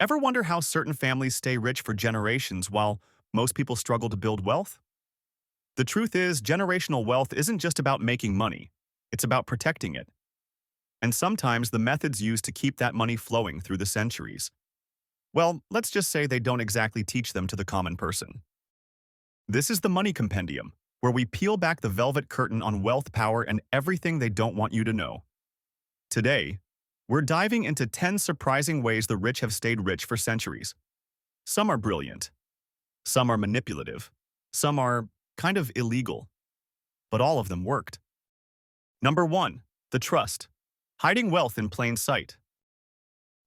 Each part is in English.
Ever wonder how certain families stay rich for generations while most people struggle to build wealth? The truth is, generational wealth isn't just about making money, it's about protecting it. And sometimes the methods used to keep that money flowing through the centuries. Well, let's just say they don't exactly teach them to the common person. This is the Money Compendium, where we peel back the velvet curtain on wealth, power, and everything they don't want you to know. Today, we're diving into 10 surprising ways the rich have stayed rich for centuries. Some are brilliant, some are manipulative, some are kind of illegal, but all of them worked. Number 1. The trust. Hiding wealth in plain sight.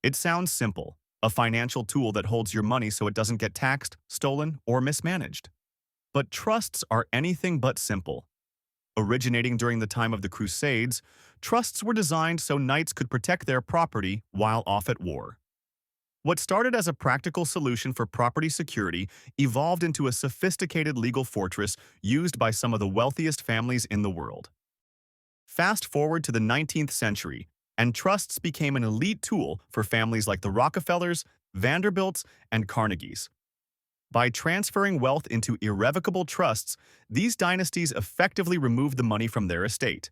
It sounds simple, a financial tool that holds your money so it doesn't get taxed, stolen, or mismanaged. But trusts are anything but simple. Originating during the time of the Crusades, trusts were designed so knights could protect their property while off at war. What started as a practical solution for property security evolved into a sophisticated legal fortress used by some of the wealthiest families in the world. Fast forward to the 19th century, and trusts became an elite tool for families like the Rockefellers, Vanderbilts, and Carnegies. By transferring wealth into irrevocable trusts, these dynasties effectively removed the money from their estate,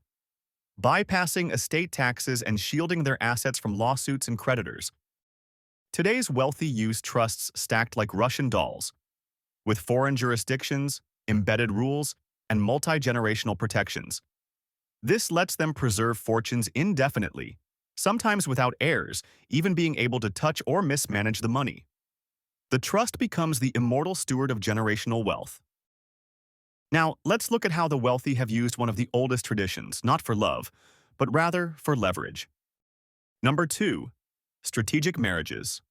bypassing estate taxes and shielding their assets from lawsuits and creditors. Today's wealthy use trusts stacked like Russian dolls, with foreign jurisdictions, embedded rules, and multi-generational protections. This lets them preserve fortunes indefinitely, sometimes without heirs even being able to touch or mismanage the money. The trust becomes the immortal steward of generational wealth. Now, let's look at how the wealthy have used one of the oldest traditions, not for love, but rather for leverage. Number 2. Strategic marriages.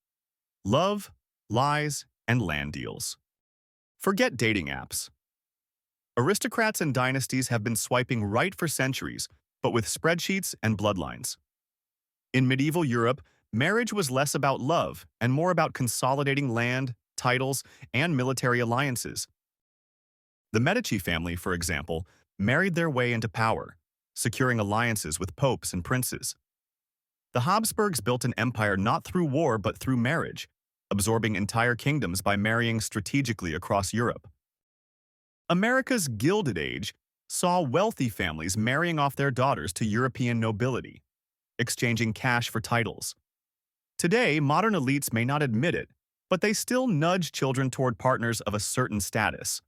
Love, lies, and land deals. Forget dating apps. Aristocrats and dynasties have been swiping right for centuries, but with spreadsheets and bloodlines. In medieval Europe, marriage was less about love and more about consolidating land, titles, and military alliances. The Medici family, for example, married their way into power, securing alliances with popes and princes. The Habsburgs built an empire not through war but through marriage, absorbing entire kingdoms by marrying strategically across Europe. America's Gilded Age saw wealthy families marrying off their daughters to European nobility, exchanging cash for titles. Today, modern elites may not admit it, but they still nudge children toward partners of a certain status.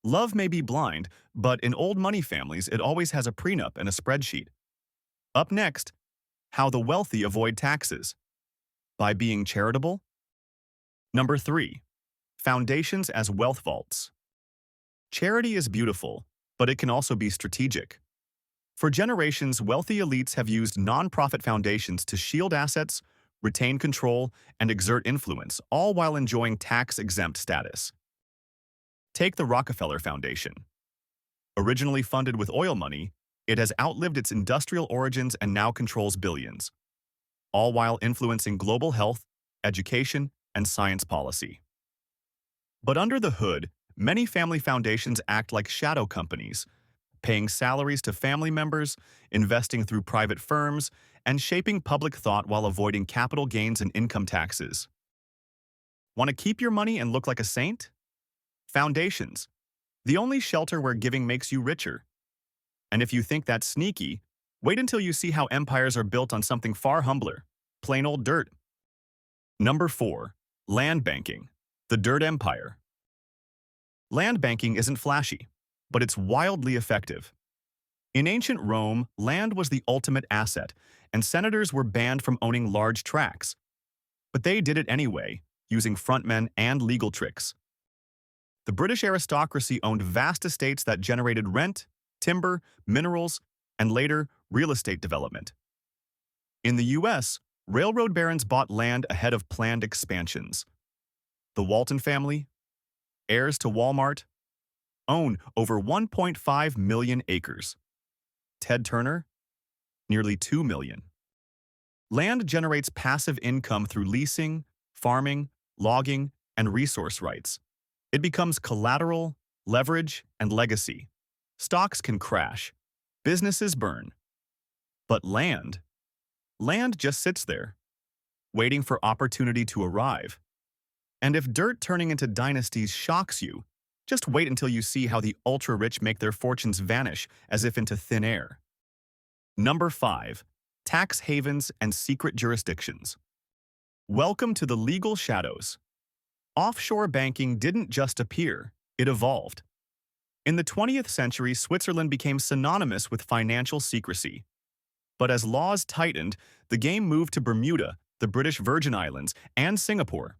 Love may be blind, but in old money families, it always has a prenup and a spreadsheet. Up next, how the wealthy avoid taxes. By being charitable. Number 3. Foundations as wealth vaults. Charity is beautiful, but it can also be strategic. For generations, wealthy elites have used nonprofit foundations to shield assets, retain control, and exert influence, all while enjoying tax-exempt status. Take the Rockefeller Foundation. Originally funded with oil money, it has outlived its industrial origins and now controls billions, all while influencing global health, education, and science policy. But under the hood, many family foundations act like shadow companies, paying salaries to family members, investing through private firms, and shaping public thought while avoiding capital gains and income taxes. Want to keep your money and look like a saint? Foundations, the only shelter where giving makes you richer. And if you think that's sneaky, wait until you see how empires are built on something far humbler, plain old dirt. Number 4. Land banking, the dirt empire. Land banking isn't flashy, but it's wildly effective. In ancient Rome, land was the ultimate asset, and senators were banned from owning large tracts. But they did it anyway, using frontmen and legal tricks. The British aristocracy owned vast estates that generated rent, timber, minerals, and later, real estate development. In the US, railroad barons bought land ahead of planned expansions. The Walton family, heirs to Walmart, own over 1.5 million acres. Ted Turner, nearly 2 million. Land generates passive income through leasing, farming, logging, and resource rights. It becomes collateral, leverage, and legacy. Stocks can crash. Businesses burn. But land just sits there. waiting for opportunity to arrive. And if dirt turning into dynasties shocks you, just wait until you see how the ultra-rich make their fortunes vanish as if into thin air. Number 5. Tax havens and secret jurisdictions. Welcome to the legal shadows. Offshore banking didn't just appear, it evolved. In the 20th century, Switzerland became synonymous with financial secrecy. But as laws tightened, the game moved to Bermuda, the British Virgin Islands, and Singapore.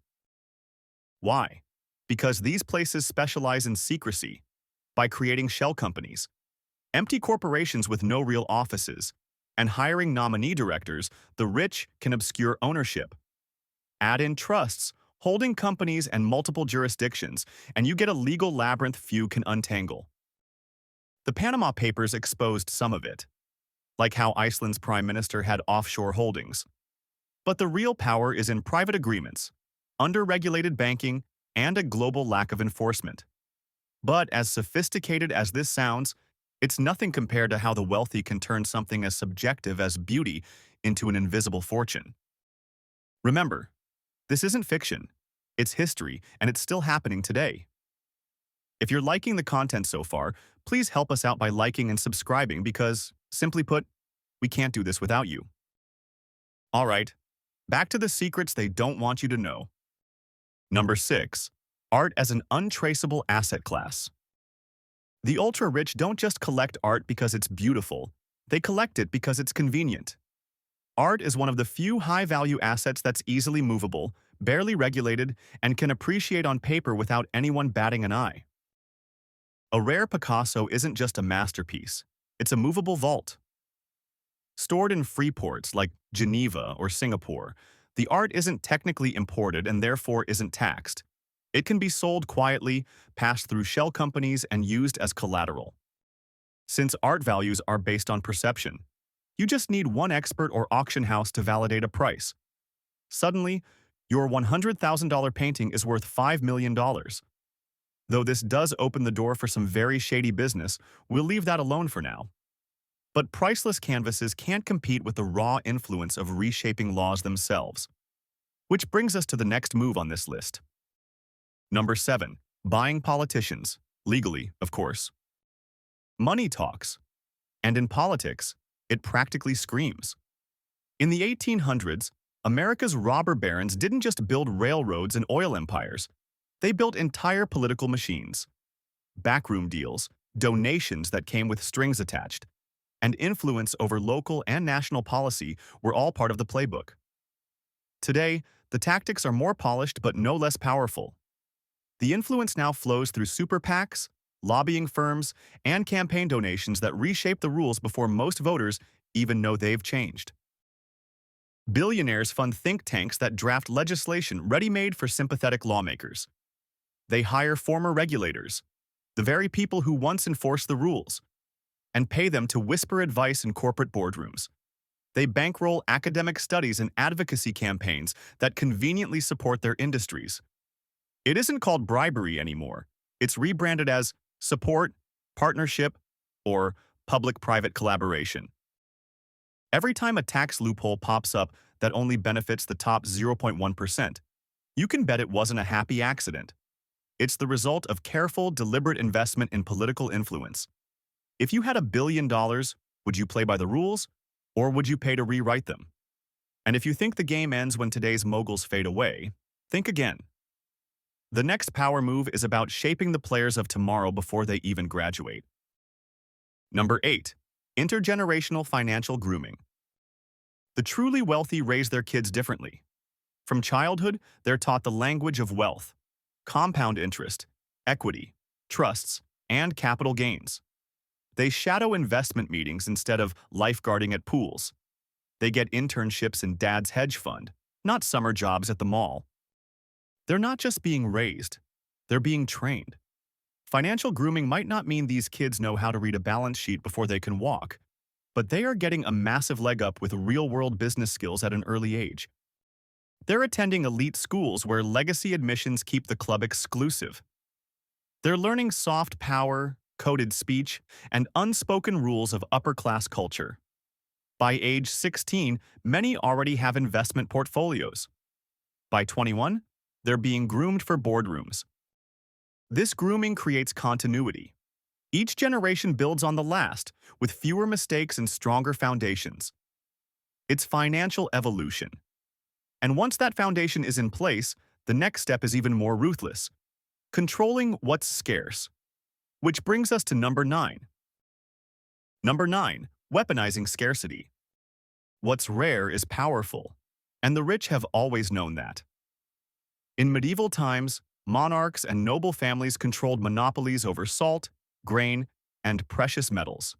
Why? Because these places specialize in secrecy. By creating shell companies, empty corporations with no real offices, and hiring nominee directors, the rich can obscure ownership. Add in trusts, holding companies and multiple jurisdictions, and you get a legal labyrinth few can untangle. The Panama Papers exposed some of it, like how Iceland's prime minister had offshore holdings. But the real power is in private agreements, under-regulated banking, and a global lack of enforcement. But as sophisticated as this sounds, it's nothing compared to how the wealthy can turn something as subjective as beauty into an invisible fortune. Remember, this isn't fiction. It's history, and it's still happening today. If you're liking the content so far, please help us out by liking and subscribing because, simply put, we can't do this without you. All right, back to the secrets they don't want you to know. Number 6. Art as an untraceable asset class. The ultra-rich don't just collect art because it's beautiful, they collect it because it's convenient. Art is one of the few high-value assets that's easily movable, barely regulated, and can appreciate on paper without anyone batting an eye. A rare Picasso isn't just a masterpiece, it's a movable vault. Stored in free ports like Geneva or Singapore, the art isn't technically imported and therefore isn't taxed. It can be sold quietly, passed through shell companies, and used as collateral. Since art values are based on perception, you just need one expert or auction house to validate a price. Suddenly, your $100,000 painting is worth $5 million. Though this does open the door for some very shady business, we'll leave that alone for now. But priceless canvases can't compete with the raw influence of reshaping laws themselves. Which brings us to the next move on this list. Number 7. Buying politicians. Legally, of course. Money talks. And in politics, it practically screams. In the 1800s, America's robber barons didn't just build railroads and oil empires. They built entire political machines. Backroom deals, donations that came with strings attached, and influence over local and national policy were all part of the playbook. Today, the tactics are more polished but no less powerful. The influence now flows through super PACs, lobbying firms, and campaign donations that reshape the rules before most voters even know they've changed. Billionaires fund think tanks that draft legislation ready-made for sympathetic lawmakers. They hire former regulators, the very people who once enforced the rules, and pay them to whisper advice in corporate boardrooms. They bankroll academic studies and advocacy campaigns that conveniently support their industries. It isn't called bribery anymore. It's rebranded as support, partnership, or public-private collaboration. Every time a tax loophole pops up that only benefits the top 0.1%, you can bet it wasn't a happy accident. It's the result of careful, deliberate investment in political influence. If you had $1 billion, would you play by the rules, or would you pay to rewrite them? And if you think the game ends when today's moguls fade away, think again. The next power move is about shaping the players of tomorrow before they even graduate. Number 8. Intergenerational financial grooming. The truly wealthy raise their kids differently. From childhood, they're taught the language of wealth, compound interest, equity, trusts, and capital gains. They shadow investment meetings instead of lifeguarding at pools. They get internships in dad's hedge fund, not summer jobs at the mall. They're not just being raised, they're being trained. Financial grooming might not mean these kids know how to read a balance sheet before they can walk, but they are getting a massive leg up with real-world business skills at an early age. They're attending elite schools where legacy admissions keep the club exclusive. They're learning soft power, coded speech, and unspoken rules of upper-class culture. By age 16, many already have investment portfolios. By 21, they're being groomed for boardrooms. This grooming creates continuity. Each generation builds on the last, with fewer mistakes and stronger foundations. It's financial evolution. And once that foundation is in place, the next step is even more ruthless: controlling what's scarce. Which brings us to number 9. Number 9, weaponizing scarcity. What's rare is powerful, and the rich have always known that. In medieval times, monarchs and noble families controlled monopolies over salt, grain, and precious metals.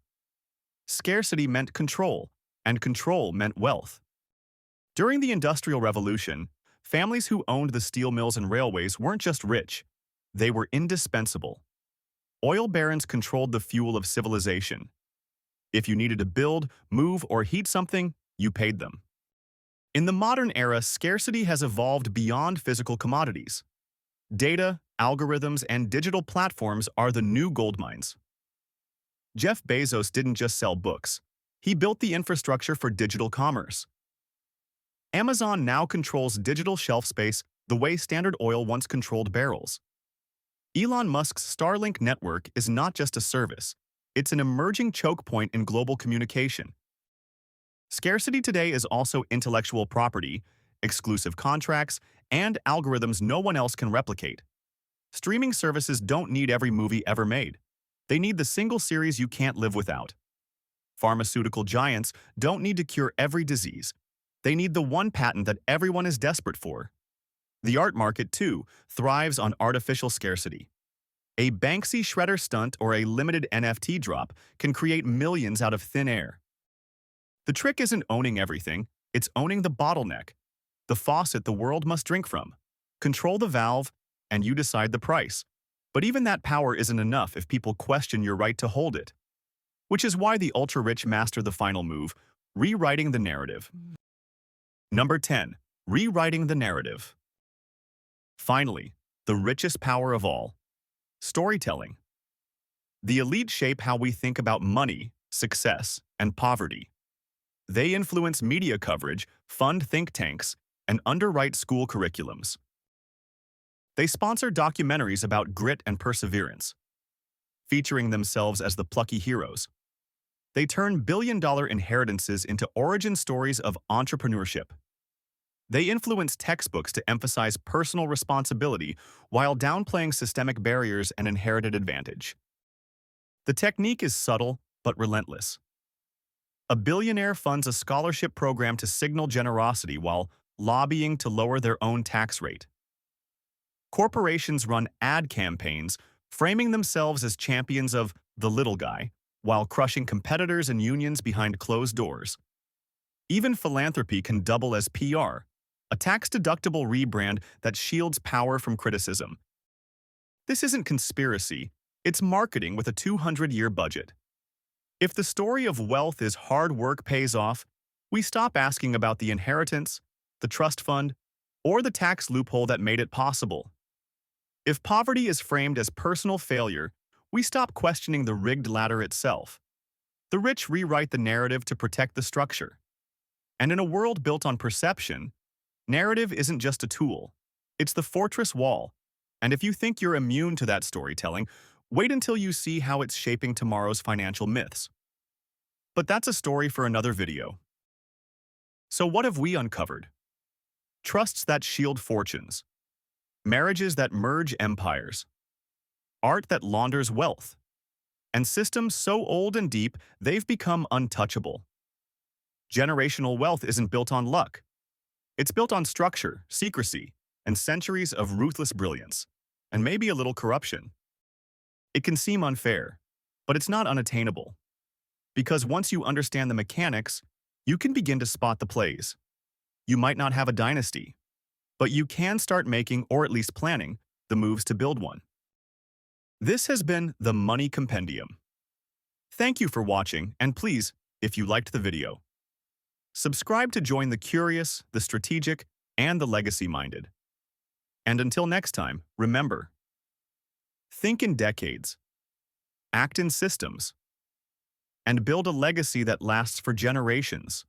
Scarcity meant control, and control meant wealth. During the Industrial Revolution, families who owned the steel mills and railways weren't just rich, they were indispensable. Oil barons controlled the fuel of civilization. If you needed to build, move, or heat something, you paid them. In the modern era, scarcity has evolved beyond physical commodities. Data, algorithms, and digital platforms are the new gold mines. Jeff Bezos didn't just sell books. He built the infrastructure for digital commerce. Amazon now controls digital shelf space the way Standard Oil once controlled barrels. Elon Musk's Starlink network is not just a service, it's an emerging choke point in global communication. Scarcity today is also intellectual property, exclusive contracts, and algorithms no one else can replicate. Streaming services don't need every movie ever made. They need the single series you can't live without. Pharmaceutical giants don't need to cure every disease. They need the one patent that everyone is desperate for. The art market, too, thrives on artificial scarcity. A Banksy shredder stunt or a limited NFT drop can create millions out of thin air. The trick isn't owning everything, it's owning the bottleneck, the faucet the world must drink from. Control the valve, and you decide the price. But even that power isn't enough if people question your right to hold it. Which is why the ultra-rich master the final move: rewriting the narrative. Number 10. Rewriting the narrative. Finally, the richest power of all: storytelling. The elite shape how we think about money, success, and poverty. They influence media coverage, fund think tanks, and underwrite school curriculums. They sponsor documentaries about grit and perseverance, featuring themselves as the plucky heroes. They turn billion-dollar inheritances into origin stories of entrepreneurship. They influence textbooks to emphasize personal responsibility while downplaying systemic barriers and inherited advantage. The technique is subtle but relentless. A billionaire funds a scholarship program to signal generosity while lobbying to lower their own tax rate. Corporations run ad campaigns, framing themselves as champions of the little guy, while crushing competitors and unions behind closed doors. Even philanthropy can double as PR, a tax-deductible rebrand that shields power from criticism. This isn't conspiracy, it's marketing with a 200-year budget. If the story of wealth is hard work pays off, we stop asking about the inheritance, the trust fund, or the tax loophole that made it possible. If poverty is framed as personal failure, we stop questioning the rigged ladder itself. The rich rewrite the narrative to protect the structure. And in a world built on perception, narrative isn't just a tool, it's the fortress wall. And if you think you're immune to that storytelling, wait until you see how it's shaping tomorrow's financial myths. But that's a story for another video. So what have we uncovered? Trusts that shield fortunes, marriages that merge empires, art that launders wealth, and systems so old and deep they've become untouchable. Generational wealth isn't built on luck. It's built on structure, secrecy, and centuries of ruthless brilliance, and maybe a little corruption. It can seem unfair, but it's not unattainable. Because once you understand the mechanics, you can begin to spot the plays. You might not have a dynasty, but you can start making, or at least planning, the moves to build one. This has been the Money Compendium. Thank you for watching, and please, if you liked the video, subscribe to join the curious, the strategic, and the legacy-minded. And until next time, remember, think in decades, act in systems, and build a legacy that lasts for generations.